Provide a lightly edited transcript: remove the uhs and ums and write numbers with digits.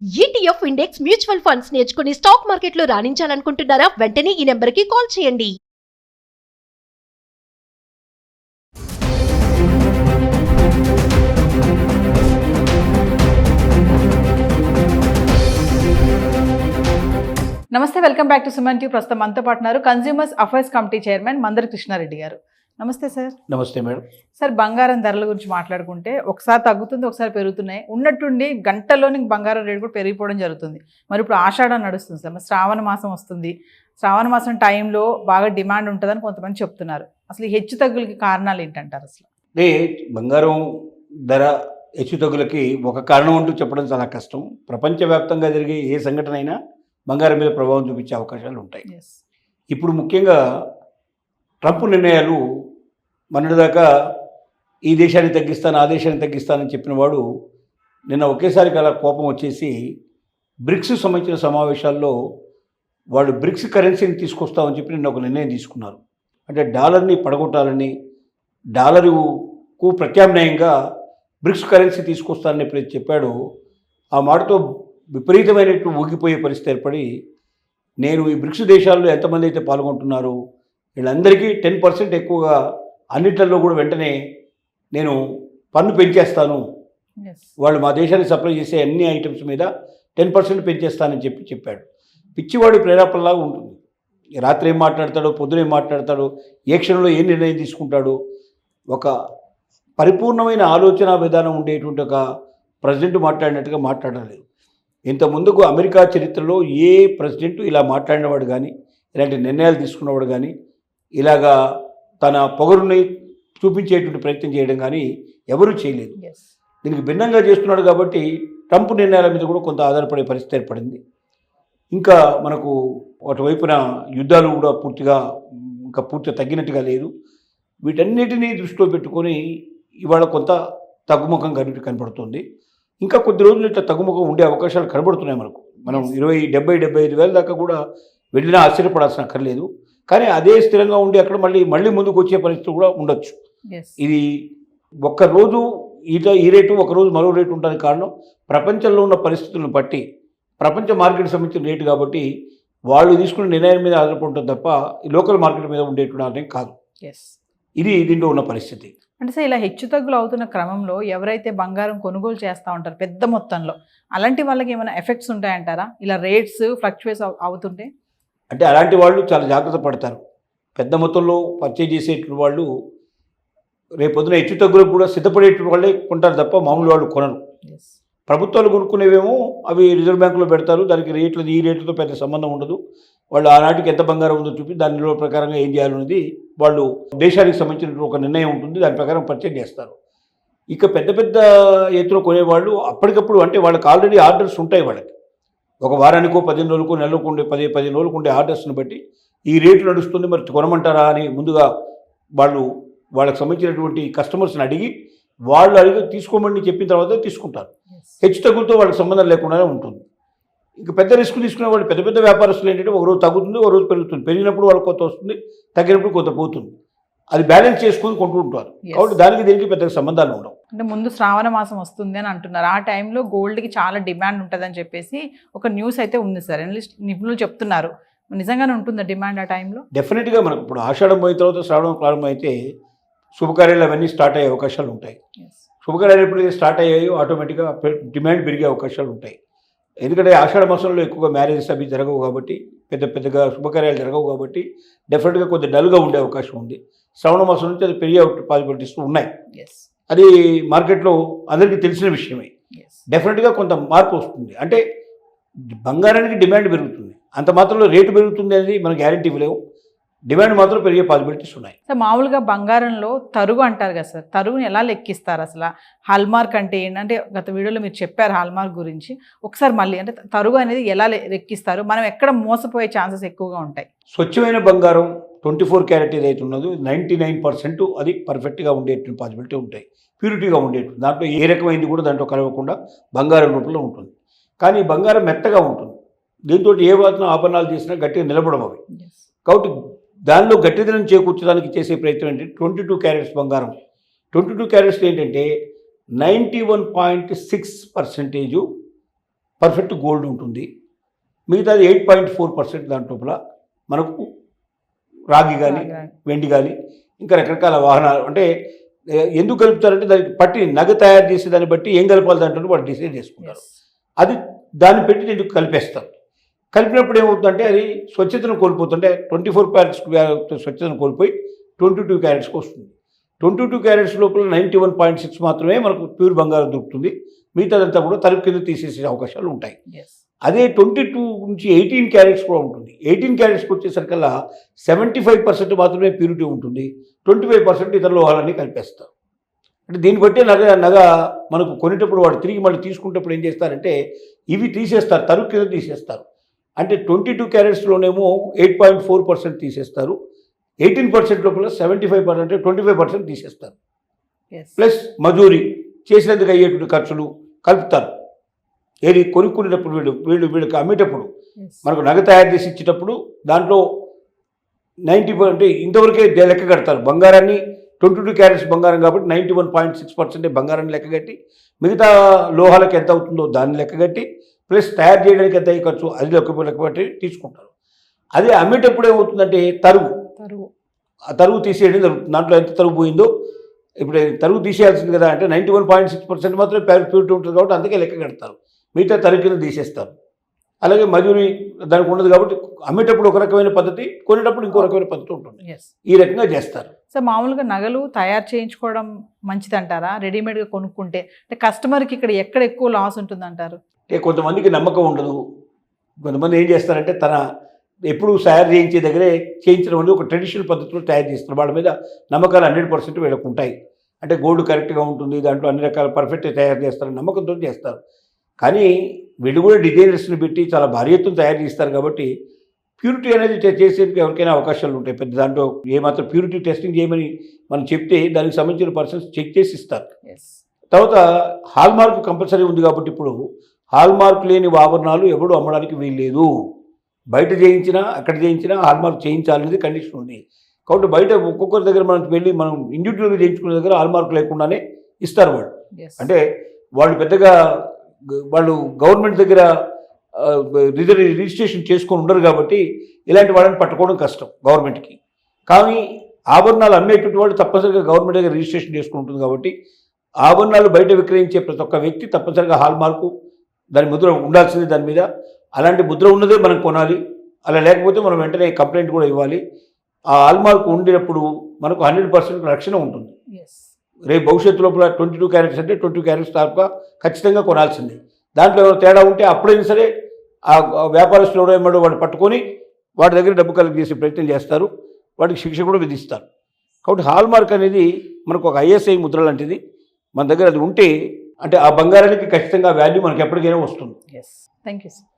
ETF index mutual funds నేర్చుకుని stock మార్కెట్లో రాణించాలనుకుంటున్నారా? వెంటనే ఈ నెంబర్కి కాల్ చేయండి. నమస్తే, welcome back to Suman TV. ప్రస్తుతం మనతో పాటు ఉన్నారు consumers affairs committee chairman Mandari Krishna Reddy garu. నమస్తే సార్. నమస్తే మేడం. సార్, బంగారం ధరల గురించి మాట్లాడుకుంటే ఒకసారి తగ్గుతుంది, ఒకసారి పెరుగుతున్నాయి. ఉన్నట్టుండి గంటల్లోని బంగారం రేటు కూడా పెరిగిపోవడం జరుగుతుంది. మరి ఇప్పుడు ఆషాఢం నడుస్తుంది సార్, మరి శ్రావణ మాసం వస్తుంది. శ్రావణ మాసం టైంలో బాగా డిమాండ్ ఉంటుందని కొంతమంది చెప్తున్నారు. అసలు ఈ హెచ్చు తగ్గులకి కారణాలు ఏంటంటారు? అసలు బంగారం ధర హెచ్చు తగ్గులకి ఒక కారణం అంటూ చెప్పడం చాలా కష్టం. ప్రపంచవ్యాప్తంగా జరిగే ఏ సంఘటన అయినా బంగారం మీద ప్రభావం చూపించే అవకాశాలు ఉంటాయి. ఇప్పుడు ముఖ్యంగా ట్రంప్ నిర్ణయాలు, మొన్నటిదాకా ఈ దేశాన్ని తగ్గిస్తాను ఆ దేశాన్ని తగ్గిస్తానని చెప్పిన వాడు నిన్న ఒకేసారి అలా కోపం వచ్చేసి బ్రిక్స్ సంబంధించిన సమావేశాల్లో వాళ్ళు బ్రిక్స్ కరెన్సీని తీసుకొస్తామని చెప్పి నిన్న ఒక నిర్ణయం తీసుకున్నారు. అంటే డాలర్ని పడగొట్టాలని, డాలరుకు ప్రత్యామ్నాయంగా బ్రిక్స్ కరెన్సీ తీసుకొస్తానని ఎప్పుడైతే చెప్పాడో ఆ మాటతో విపరీతమైనట్టు ఊగిపోయే పరిస్థితి ఏర్పడి, నేను ఈ బ్రిక్స్ దేశాల్లో ఎంతమంది అయితే పాల్గొంటున్నారో వీళ్ళందరికీ 10% ఎక్కువగా అన్నిట్లలో కూడా వెంటనే నేను పన్ను పెంచేస్తాను, వాళ్ళు మా దేశానికి సప్లై చేసే అన్ని ఐటమ్స్ మీద 10% పెంచేస్తానని చెప్పాడు. పిచ్చివాడు ప్రేరేపణలాగా ఉంటుంది. రాత్రి ఏం మాట్లాడతాడో, పొద్దున ఏం మాట్లాడతాడో, ఏ క్షణంలో ఏ నిర్ణయం తీసుకుంటాడో, ఒక పరిపూర్ణమైన ఆలోచన విధానం ఉండేటువంటి ఒక ప్రెసిడెంట్ మాట్లాడినట్టుగా మాట్లాడలేదు. ఇంత ముందుకు అమెరికా చరిత్రలో ఏ ప్రెసిడెంట్ ఇలా మాట్లాడినవాడు కానీ, ఇలాంటి నిర్ణయాలు తీసుకున్నవాడు కానీ, ఇలాగా తన పొగరుని చూపించేటువంటి ప్రయత్నం చేయడం కానీ ఎవరూ చేయలేదు. దీనికి భిన్నంగా చేస్తున్నాడు కాబట్టి ట్రంప్ నిర్ణయాల మీద కూడా కొంత ఆధారపడే పరిస్థితి ఏర్పడింది. ఇంకా మనకు అటువైపున యుద్ధాలు కూడా పూర్తిగా తగ్గినట్టుగా లేదు. వీటన్నిటినీ దృష్టిలో పెట్టుకొని ఇవాళ కొంత తగ్గుముఖం కనపడుతుంది. ఇంకా కొద్ది రోజులు ఇట్లా తగ్గుముఖం ఉండే అవకాశాలు కనబడుతున్నాయి మనకు. మనం 70-75 వేల దాకా కూడా వెళ్ళినా ఆశ్చర్యపడాల్సిన అక్కర్లేదు. కానీ అదే స్థిరంగా ఉండి అక్కడ మళ్ళీ ముందుకు వచ్చే పరిస్థితి కూడా ఉండొచ్చు. ఇది ఒక్కరోజు ఈ రేటు, ఒకరోజు మరో రేటు ఉండడానికి కారణం ప్రపంచంలో ఉన్న పరిస్థితులను బట్టి, ప్రపంచ మార్కెట్ సంబంధించిన రేటు కాబట్టి వాళ్ళు తీసుకున్న నిర్ణయం మీద ఆధారపడి ఉంటుంది తప్ప ఈ లోకల్ మార్కెట్ మీద ఉండేటువంటి నిర్ణయం కాదు. ఇది దీంట్లో ఉన్న పరిస్థితి. అంటే సార్, ఇలా హెచ్చు తగ్గులు అవుతున్న క్రమంలో ఎవరైతే బంగారం కొనుగోలు చేస్తూ ఉంటారు పెద్ద మొత్తంలో, అలాంటి వాళ్ళకి ఏమైనా ఎఫెక్ట్స్ ఉంటాయంటారా? ఇలా రేట్స్ ఫ్లక్చువేట్స్ అవుతుంటే అంటే అలాంటి వాళ్ళు చాలా జాగ్రత్త పడతారు. పెద్ద మొత్తంలో పర్చేజ్ చేసేటువంటి వాళ్ళు రేపొద్దున హెచ్చు తగ్గులకు కూడా సిద్ధపడేటువంటి వాళ్ళే కొంటారు తప్ప మామూలు వాళ్ళు కొనరు. ప్రభుత్వాలు కొనుక్కునేవేమో అవి రిజర్వ్ బ్యాంకులో పెడతారు. దానికి ఈ రేట్లతో పెద్ద సంబంధం ఉండదు. వాళ్ళు ఆనాటికి ఎంత బంగారం ఉందో చూపి దాని నిల్వ ప్రకారంగా ఏం చేయాలనేది వాళ్ళు దేశానికి సంబంధించిన ఒక నిర్ణయం ఉంటుంది, దాని ప్రకారం పర్చేజ్ చేస్తారు. ఇక పెద్ద పెద్ద ఎత్తులో కొనేవాళ్ళు అప్పటికప్పుడు, అంటే వాళ్ళకి ఆల్రెడీ ఆర్డర్స్ ఉంటాయి. వాళ్ళకి ఒక వారానికో 15 రోజులకో నెలలకు ఉండే 10 రోజులకు ఉండే ఆర్డర్స్ని బట్టి ఈ రేటు నడుస్తుంది, మరి కొనమంటారా అని ముందుగా వాళ్ళకి సంబంధించినటువంటి కస్టమర్స్ని అడిగి తీసుకోమని చెప్పిన తర్వాత తీసుకుంటారు. హెచ్చు తగ్గులతో వాళ్ళకి సంబంధం లేకుండానే ఉంటుంది. ఇక పెద్ద రిస్క్ తీసుకునే వాళ్ళు పెద్ద వ్యాపారస్తులు ఏంటంటే ఒకరోజు తగ్గుతుంది, ఒకరోజు పెరుగుతుంది. పెరిగినప్పుడు వాళ్ళకి కొంత వస్తుంది, తగ్గినప్పుడు కొంత పోతుంది. అది బ్యాలెన్స్ చేసుకుని కొంటూ ఉంటారు. కాబట్టి దీనికి పెద్ద సంబంధాలు ఉండవు. అంటే ముందు శ్రావణ మాసం వస్తుంది అని అంటున్నారు. ఆ టైంలో గోల్డ్కి చాలా డిమాండ్ ఉంటుందని చెప్పేసి ఒక న్యూస్ అయితే ఉంది సార్. అనలిస్ట్ నిపుణులు చెప్తున్నారు. నిజంగానే ఉంటుందా డిమాండ్ ఆ టైంలో? డెఫినెట్గా మనకు ఇప్పుడు ఆషాఢం పోయిన తర్వాత శ్రావణం ప్రారంభం అయితే శుభకార్యాలు అవన్నీ స్టార్ట్ అయ్యే అవకాశాలు ఉంటాయి. శుభకార్యాలు ఎప్పుడైతే స్టార్ట్ అయ్యాయో ఆటోమేటిక్గా డిమాండ్ పెరిగే అవకాశాలు ఉంటాయి. ఎందుకంటే ఆషాఢ మాసంలో ఎక్కువగా మ్యారేజెస్ అవి జరగవు కాబట్టి, పెద్దగా శుభకార్యాలు జరగవు కాబట్టి డెఫినెట్గా కొద్దిగా డల్గా ఉండే అవకాశం ఉంది. శ్రావణ మాసం నుంచి అది పెరిగే పాసిబిలిటీస్ ఉన్నాయి. అది మార్కెట్లో అందరికీ తెలిసిన విషయమే. డెఫినెట్గా కొంత మార్పు వస్తుంది. అంటే బంగారానికి డిమాండ్ పెరుగుతుంది, అంత మాత్రంలో రేటు పెరుగుతుంది అనేది మనకు గ్యారంటీ లేవు. డిమాండ్ మాత్రం పెరిగే పాసిబిలిటీస్ ఉన్నాయి. సార్, మామూలుగా బంగారంలో తరుగు అంటారు కదా సార్, తరుగుని ఎలా లెక్కిస్తారు అసలు? హాల్మార్క్ అంటే ఏంటంటే గత వీడియోలో మీరు చెప్పారు హాల్మార్క్ గురించి. ఒకసారి మళ్ళీ అంటే తరుగు అనేది ఎలా లెక్కిస్తారు? మనం ఎక్కడ మోసపోయే ఛాన్సెస్ ఎక్కువగా ఉంటాయి? స్వచ్ఛమైన బంగారం 24 క్యారెట్ ఏదైతే ఉన్నదో 99% అది పర్ఫెక్ట్గా ఉండేటువంటి పాసిబిలిటీ ఉంటాయి, ప్యూరిటీగా ఉండేటువంటి. దాంట్లో ఏ రకమైంది కూడా దాంట్లో కలవకుండా బంగారం రూపంలో ఉంటుంది. కానీ బంగారం మెత్తగా ఉంటుంది, దీంతో ఏ వాటిని ఆభరణాలు చేసినా గట్టిగా నిలబడవు అవి. కాబట్టి దానిలో గట్టిదనం చేకూర్చడానికి చేసే ప్రయత్నం ఏంటంటే 22 క్యారెట్స్ బంగారం. 22 క్యారెట్స్ ఏంటంటే 91.6% పర్ఫెక్ట్ గోల్డ్ ఉంటుంది. మిగతాది 8.4% దాంట్లోపల మనకు రాగి కానీ వెండి కానీ ఇంకా రకరకాల వాహనాలు అంటే ఎందుకు కలుపుతారంటే దానికి పట్టి నగ తయారు చేసే దాన్ని బట్టి ఏం కలపాలి దాంట్లో వాళ్ళు డిసైడ్ చేసుకుంటారు. అది దాన్ని పెట్టి నేను కలిపేస్తాను. కలిపినప్పుడు ఏమవుతుందంటే అది స్వచ్ఛతను కోల్పోతుంటే 24 క్యారెట్స్ స్వచ్ఛతను కోల్పోయి 22 క్యారెట్స్కి వస్తుంది. 22 క్యారెట్స్ లోపల 91.6 మాత్రమే మనకు ప్యూర్ బంగారం దొరుకుతుంది. మిగతాదంతా కూడా తలుపు కింద తీసేసే అవకాశాలు ఉంటాయి. అదే 22 నుంచి 18 క్యారెట్స్ కూడా ఉంటుంది. 18 క్యారెట్స్కి వచ్చేసరికల్లా 75% మాత్రమే ప్యూరిటీ ఉంటుంది. 25% ఇతర లోహాలన్నీ కలిపేస్తారు. అంటే దీన్ని బట్టి నగ మనకు కొనేటప్పుడు వాడు తిరిగి మళ్ళీ తీసుకునేటప్పుడు ఏం చేస్తారంటే ఇవి తీసేస్తారు, తలుపు కింద తీసేస్తారు. అంటే 22 క్యారెట్స్లోనేమో 8.4% తీసేస్తారు. 18% లోపల 75% అంటే 25% తీసేస్తారు. ప్లస్ మజూరీ చేసినందుకు అయ్యేటువంటి ఖర్చులు కలుపుతారు. ఏది కొనుక్కునేటప్పుడు వీళ్ళకి అమ్మేటప్పుడు మనకు నగ తయారు చేసి ఇచ్చేటప్పుడు దాంట్లో 90 అంటే ఇంతవరకే లెక్క కడతారు. బంగారాన్ని 22 క్యారెట్స్ బంగారం కాబట్టి 91.6% బంగారాన్ని లెక్కగట్టి మిగతా లోహాలకు ఎంత అవుతుందో దాన్ని లెక్కగట్టి ప్లస్ తయారు చేయడానికి ఎంత అయ్యే ఖర్చు అది లెక్కబట్టి తీసుకుంటారు. అదే అమ్మేటప్పుడు ఏమవుతుందంటే ఆ తరుగు తీసేయడం జరుగుతుంది. దాంట్లో ఎంత తరుగు పోయిందో ఇప్పుడు తరుగు తీసేయాల్సింది కదా అంటే 91.6% మాత్రమే ప్యూరిటీ ఉంటుంది కాబట్టి అందుకే లెక్క కడతారు. మిగతా తరుగు కింద తీసేస్తారు. అలాగే మజూరీ దానికి ఉండదు కాబట్టి అమ్మేటప్పుడు ఒక రకమైన పద్ధతి, కొనేటప్పుడు ఇంకో రకమైన పద్ధతి ఉంటుంది. ఈ రకంగా చేస్తారు. సో మామూలుగా నగలు తయారు చేయించుకోవడం మంచిదంటారా రెడీమేడ్గా కొనుక్కుంటే? అంటే కస్టమర్కి ఇక్కడ ఎక్కడ ఎక్కువ లాస్ ఉంటుందంటారు? అంటే కొంతమందికి నమ్మకం ఉండదు. కొంతమంది ఏం చేస్తారంటే తన ఎప్పుడు తయారు చేయించే దగ్గరే చేయించడం అనేది ఒక ట్రెడిషనల్ పద్ధతిలో తయారు చేస్తారు. వాళ్ళ మీద నమ్మకాలు 100% వీళ్ళకు ఉంటాయి. అంటే గోల్డ్ కరెక్ట్గా ఉంటుంది, దాంట్లో అన్ని రకాల పర్ఫెక్ట్గా తయారు చేస్తారు, నమ్మకంతో చేస్తారు. కానీ వీళ్ళు కూడా డిజైనర్స్ని పెట్టి చాలా భారీ ఎత్తున తయారు చేస్తారు కాబట్టి ప్యూరిటీ అనేది చేసేందుకు ఎవరికైనా అవకాశాలు ఉంటాయి. పెద్ద దాంట్లో ఏమాత్రం ప్యూరిటీ టెస్టింగ్ చేయమని మనం చెప్తే దానికి సంబంధించిన పర్సన్స్ చెక్ చేసి ఇస్తారు. తర్వాత హాల్ మార్క్ కంపల్సరీ ఉంది కాబట్టి ఇప్పుడు హాల్ మార్క్ లేని ఆభరణాలు ఎవడు అమ్మడానికి వీల్లేదు. బయట చేయించినా అక్కడ చేయించినా హాల్ మార్క్ చేయించాలనేది కండిషన్ ఉంది. కాబట్టి బయట ఒక్కొక్కరి దగ్గర మనం వెళ్ళి మనం ఇండివిజువల్గా చేయించుకునే దగ్గర హాల్ మార్క్ లేకుండానే ఇస్తారు వాళ్ళు. అంటే వాళ్ళు పెద్దగా వాళ్ళు గవర్నమెంట్ దగ్గర రిజిస్ట్రేషన్ చేసుకొని ఉండరు కాబట్టి ఇలాంటి వాళ్ళని పట్టుకోవడం కష్టం గవర్నమెంట్కి. కానీ ఆభరణాలు అమ్మేటువంటి వాళ్ళు తప్పనిసరిగా గవర్నమెంట్ దగ్గర రిజిస్ట్రేషన్ చేసుకుని ఉంటుంది కాబట్టి ఆభరణాలు బయట విక్రయించే ప్రతి ఒక్క వ్యక్తి తప్పనిసరిగా హాల్ మార్కు దాని ముద్ర ఉండాల్సింది. దాని మీద అలాంటి ముద్ర ఉన్నదే మనం కొనాలి. అలా లేకపోతే మనం వెంటనే కంప్లైంట్ కూడా ఇవ్వాలి. ఆ హాల్ మార్కు ఉండినప్పుడు మనకు 100% రక్షణ ఉంటుంది. రేపు భవిష్యత్తు లోపల 22 క్యారెట్స్ అంటే 22 క్యారెట్స్ తప్ప ఖచ్చితంగా కొనాల్సిందే. దాంట్లో ఎవరు తేడా ఉంటే అప్పుడైనా సరే ఆ వ్యాపారస్తులు ఎవడో వాడు పట్టుకొని వాడి దగ్గర డబ్బు కలెక్ట్ చేసే ప్రయత్నం చేస్తారు, వాడికి శిక్ష కూడా విధిస్తారు. కాబట్టి హాల్ మార్క్ అనేది మనకు ఒక ISI ముద్ర లాంటిది. మన దగ్గర అది ఉంటే అంటే ఆ బంగారానికి ఖచ్చితంగా వాల్యూ మనకి ఎప్పటికైనా వస్తుంది. Thank you sir.